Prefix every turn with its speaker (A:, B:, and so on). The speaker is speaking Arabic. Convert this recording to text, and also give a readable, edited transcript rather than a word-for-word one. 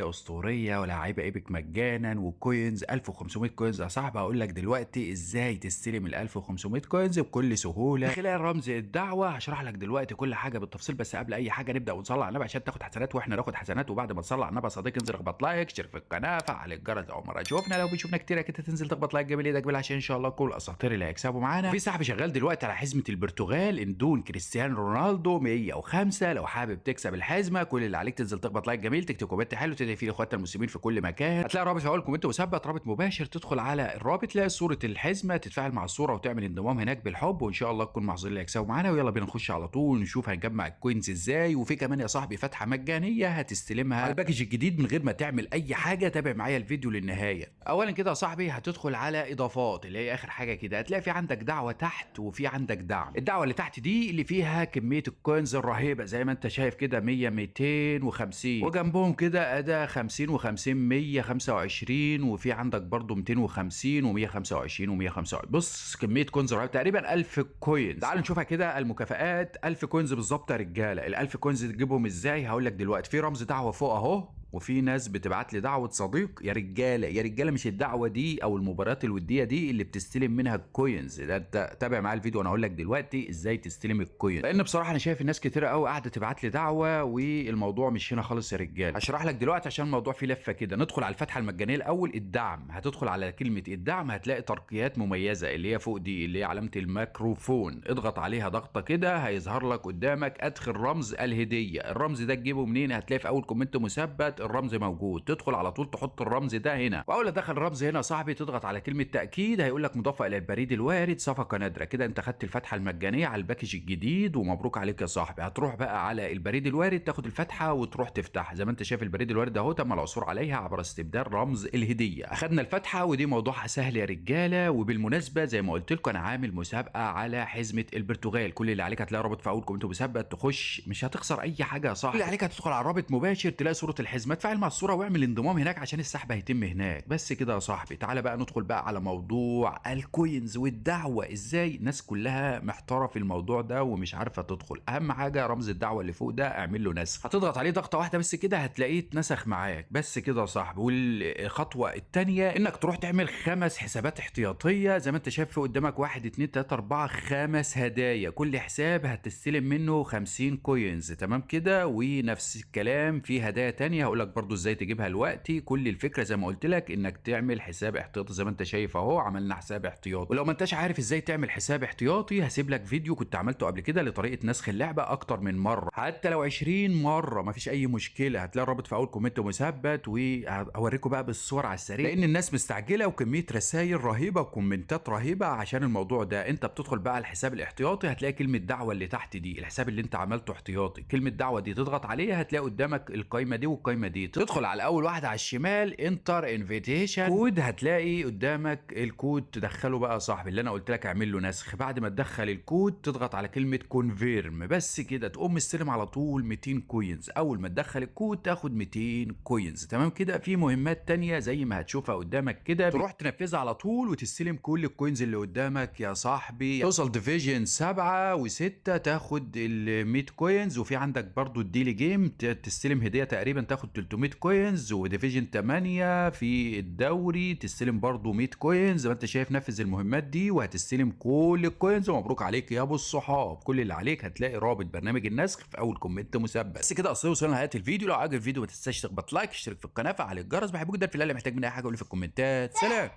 A: كده اسطوريه ولاعيبه ايبك مجانا وكوينز 1500 كوينز يا صاحبي. هقول لك دلوقتي ازاي تستلم ال 1500 كوينز بكل سهوله خلال رمز الدعوه. هشرح لك دلوقتي كل حاجه بالتفصيل، بس قبل اي حاجه نبدا ونصلي على النبي عشان تاخد حسنات واحنا ناخد حسنات. وبعد ما تصلي على النبي يا صديقي انزل اخبط لايك، اشترك في القناه، فعل الجرس لو مره تشوفنا. لو بتشوفنا كتير كده تنزل تخبط لايك جميل ايدك عشان ان شاء الله كل الاساطير اللي هيكسبوا معانا. في صاحبي شغال دلوقتي على حزمه البرتغال اندون كريستيانو رونالدو 105. لو حابب تكسب الحزمه كل اللي عليك تنزل تخبط لايك جميل، تكتب كومنت حلو تدعي فيه لاخواتنا المسلمين في كل مكان. هتلاقي رابط في اول كومنت مثبت، رابط مباشر، تدخل على الرابط تلاقي صوره الحزمه، تتفاعل مع الصوره وتعمل انضمام هناك بالحب، وان شاء الله تكون محظوظين اللي هيكسبوا معانا. ويلا بينا نخش على طول نشوف هنجمع الكوينز ازاي. وفي كمان يا صاحبي فتحه مجانيه هتستلمها على الباكج الجديد من غير ما تعمل اي حاجه. تابع معايا الفيديو للنهايه. اولا كده يا صاحبي هتدخل على اضافات اللي هي اخر حاجه كده، هتلاقي في عندك دعوه تحت وفي عندك دعم. الدعوه اللي تحت دي اللي فيها كميه الكوينز الرهيبه زي ما انت شايف كده 100 250، وجنبهم كده اداه 50 و50 125، وفي عندك برضو 250 و125 و125. بص كميه كوينز رهيبه تقريبا 1000 كوينز. تعالوا نشوفها كده. المكافآت 1000 كوينز بالظبط يا رجاله. ال 1000 كوينز تجيبهم ازاي هقول لك دلوقتي. في رمز دعوه فوق اهو، وفي ناس بتبعت لي دعوه صديق. يا رجاله يا رجاله مش الدعوه دي او المباريات الوديه دي اللي بتستلم منها الكوينز. ده انت تابع معايا الفيديو وانا اقول لك دلوقتي ازاي تستلم الكوينز، لان بصراحه انا شايف الناس كتيره قوي قاعده تبعت لي دعوه والموضوع مش هنا خالص يا رجاله. هشرح لك دلوقتي عشان الموضوع فيه لفه كده. ندخل على الفتحه المجانيه الاول، الدعم. هتدخل على كلمه الدعم هتلاقي ترقيات مميزه اللي هي فوق دي اللي هي علامه الميكروفون. اضغط عليها ضغطه كده هيظهر لك قدامك ادخل رمز الهديه. الرمز ده تجيبه منين؟ هتلاقي في اول كومنت مثبت الرمز موجود، تدخل على طول تحط الرمز ده هنا. واول ما دخل الرمز هنا يا صاحبي تضغط على كلمه تاكيد، هيقول لك مضافه الى البريد الوارد صفقه نادره. كده انت خدت الفتحه المجانيه على الباكج الجديد ومبروك عليك يا صاحبي. هتروح بقى على البريد الوارد تاخد الفتحه وتروح تفتحها زي ما انت شايف. البريد الوارد اهو تم العثور عليها عبر استبدال رمز الهديه. اخدنا الفتحه ودي موضوعها سهل يا رجاله. وبالمناسبه زي ما قلت لكم انا عامل مسابقه على حزمه البرتغال. كل اللي عليك هتلاقي رابط في اول كومنت مثبت، تخش مش هتخسر اي حاجه يا صاحبي. كل اللي عليك هتدخل على الرابط مباشر تلاقي صوره الحزمه، تفاعل مع الصوره واعمل انضمام هناك عشان السحب هيتم هناك. بس كده يا صاحبي. تعالى بقى ندخل بقى على موضوع الكوينز والدعوه. ازاي الناس كلها محتاره في الموضوع ده ومش عارفه تدخل. اهم حاجه رمز الدعوه اللي فوق ده اعمل له نسخ، هتضغط عليه ضغطه واحده بس كده هتلاقيه اتنسخ معاك. بس كده يا صاحبي. والخطوه الثانيه انك تروح تعمل 5 حسابات احتياطيه زي ما انت شايف في قدامك 1 2 3 4 5 هدايا. كل حساب هتستلم منه 50 كوينز تمام كده. ونفس الكلام في هدايا تانية هقول لك برضو ازاي تجيبها دلوقتي. كل الفكره زي ما قلت لك انك تعمل حساب احتياطي زي ما انت شايف اهو. عملنا حساب احتياطي. ولو ما انتش عارف ازاي تعمل حساب احتياطي هسيب لك فيديو كنت عملته قبل كده لطريقه نسخ اللعبه اكتر من مره، حتى لو 20 مره مفيش اي مشكله. هتلاقي الرابط في اول كومنت مثبت، وهوريكم بقى بالصور على السريع لان الناس مستعجله وكميه رسائل رهيبه وكومنتات رهيبه عشان الموضوع ده. انت بتدخل بقى على الحساب الاحتياطي هتلاقي كلمه دعوه اللي تحت دي، الحساب اللي انت عملته احتياطي. كلمه دعوه دي تضغط عليها هتلاقي قدامك القايمه دي والقايمه دي. تدخل على اول واحده على الشمال انتر انفيتيشن كود، هتلاقي قدامك الكود تدخله بقى يا صاحبي اللي انا قلت لك اعمل له نسخ. بعد ما تدخل الكود تضغط على كلمه كونفيرم بس كده تقوم مستلم على طول 200 كوينز. اول ما تدخل الكود تاخد 200 كوينز تمام كده. في مهمات تانية زي ما هتشوفها قدامك كده تروح تنفذها على طول وتستلم كل الكوينز اللي قدامك يا صاحبي. توصل ديفيجن 7 و6 تاخد ال 100 كوينز. وفي عندك برضو الديلي جيم تستلم هديه تقريبا تاخد 300 كوينز. وديفيجن 8 في الدوري تستلم برضو 100 كوينز زي ما انت شايف. نفذ المهمات دي وهتستلم كل الكوينز ومبروك عليك يا ابو الصحاب. كل اللي عليك هتلاقي رابط برنامج النسخ في اول كومنت مثبت. بس كده اصلا وصلنا لنهايه الفيديو. لو عجب الفيديو ما تنساش تخبط لايك، اشترك في القناه، فعل الجرس. بحبك جدا في الله. اللي محتاج مني اي حاجه قول لي في الكومنتات. سلام.